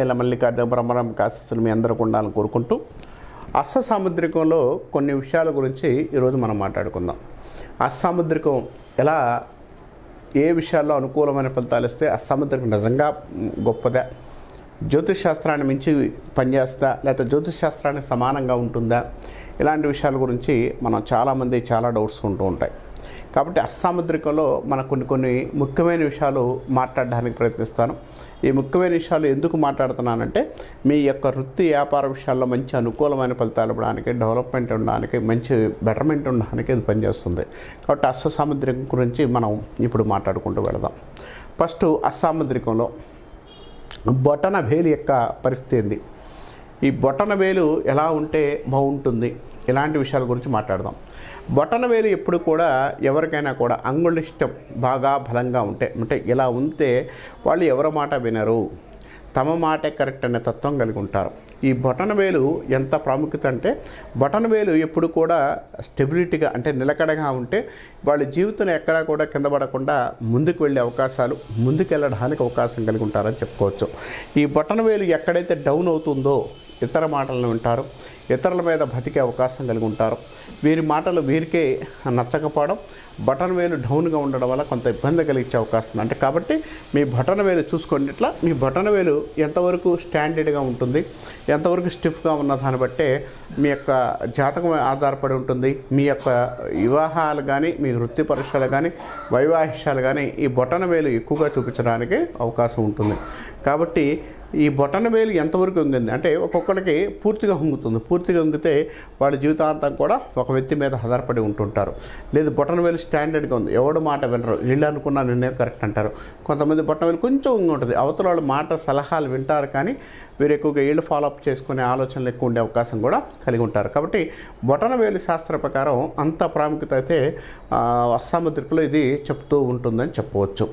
తనికెళ్ళ మల్లికార్జున బ్రహ్మరంభ ఆశీస్సులు మీ అందరికీ ఉండాలని కోరుకుంటూ అష్టసాముద్రికంలో కొన్ని విషయాల గురించి ఈరోజు మనం మాట్లాడుకుందాం. అష్టసాముద్రికం ఎలా ఏ విషయాల్లో అనుకూలమైన ఫలితాలు ఇస్తే అష్టసాముద్రికం నిజంగా గొప్పదా, జ్యోతిష్ శాస్త్రాన్ని మించి పనిచేస్తుందా, లేకపోతే జ్యోతిష్ శాస్త్రానికి సమానంగా ఉంటుందా, ఇలాంటి విషయాల గురించి మనం చాలామంది చాలా డౌట్స్ ఉంటూ ఉంటాయి. కాబట్టి అష్టసాముద్రికంలో మన కొన్ని ముఖ్యమైన విషయాలు మాట్లాడడానికి ప్రయత్నిస్తాను. ఈ ముఖ్యమైన విషయాలు ఎందుకు మాట్లాడుతున్నానంటే మీ యొక్క వృత్తి వ్యాపార విషయాల్లో మంచి అనుకూలమైన ఫలితాలు ఇవ్వడానికి, డెవలప్మెంట్ ఉండడానికి, మంచి బెటర్మెంట్ ఉండడానికి ఇది పనిచేస్తుంది. కాబట్టి అష్టసాముద్రికం గురించి మనం ఇప్పుడు మాట్లాడుకుంటూ వెళదాం. ఫస్ట్ అష్టసాముద్రికంలో బొటన వేలు యొక్క పరిస్థితి ఏంది, ఈ బొటన వేలు ఎలా ఉంటే బాగుంటుంది, ఇలాంటి విషయాల గురించి మాట్లాడదాం. బొటన వేలు ఎప్పుడు కూడా ఎవరికైనా కూడా అంగుళిష్టం బాగా బలంగా అంటే ఇలా ఉంటే వాళ్ళు ఎవరి మాట వినరు, తమ మాటే కరెక్ట్ అనే తత్వం కలిగి ఉంటారు. ఈ బొటన వేలు ఎంత ప్రాముఖ్యత అంటే బొటన వేలు ఎప్పుడు కూడా స్టెబిలిటీగా అంటే నిలకడగా ఉంటే వాళ్ళ జీవితంలో ఎక్కడా కూడా కింద పడకుండా ముందుకు వెళ్ళే అవకాశాలు, ముందుకు వెళ్ళడానికి అవకాశం కలిగి ఉంటారని చెప్పుకోవచ్చు. ఈ బొటన వేలు ఎక్కడైతే డౌన్ అవుతుందో ఇతర మాటలను వింటారు, ఇతరుల మీద బతికే అవకాశం కలిగి ఉంటారు. వీరి మాటలు వీరికే నచ్చకపోవడం, బటన్ వేలు డౌన్గా ఉండడం వల్ల కొంత ఇబ్బంది కలిగించే అవకాశం ఉంది. అంటే కాబట్టి మీ బటన్ వేలు చూసుకోండి. ఇట్లా మీ బటన్ వేలు ఎంతవరకు స్టాండర్డ్గా ఉంటుంది, ఎంతవరకు స్టిఫ్గా ఉన్న దాన్ని బట్టే మీ యొక్క జాతకం ఆధారపడి ఉంటుంది. మీ యొక్క వివాహాలు కానీ, మీ వృత్తి పరీక్షలు కానీ, వైవాహిష్యాలు కానీ ఈ బొటన వేలు ఎక్కువగా చూపించడానికి అవకాశం ఉంటుంది. కాబట్టి ఈ బొటన వేలు ఎంతవరకు వంగింది అంటే ఒక్కొక్కరికి పూర్తిగా హుంగుతుంది. పూర్తిగా హుంగితే వాళ్ళ జీవితాంతం కూడా ఒక వ్యక్తి మీద ఆధారపడి ఉంటుంటారు. లేదు బొటన వేలు స్టాండర్డ్గా ఉంది, ఎవడు మాట వినరు, వీళ్ళు అనుకున్న నిర్ణయం కరెక్ట్ అంటారు. కొంతమంది బొటన వేలు కొంచెం హుంగి ఉంటుంది, అవతల వాళ్ళ మాట సలహాలు వింటారు, కానీ వీరు ఎక్కువగా వీళ్ళు ఫాలోఅప్ చేసుకునే ఆలోచనలు ఎక్కువ ఉండే అవకాశం కూడా కలిగి ఉంటారు. కాబట్టి బొటన వేలు శాస్త్ర ప్రకారం అంత ప్రాముఖ్యత అయితే అష్టసాముద్రికలో ఇది చెప్తూ ఉంటుందని చెప్పవచ్చు.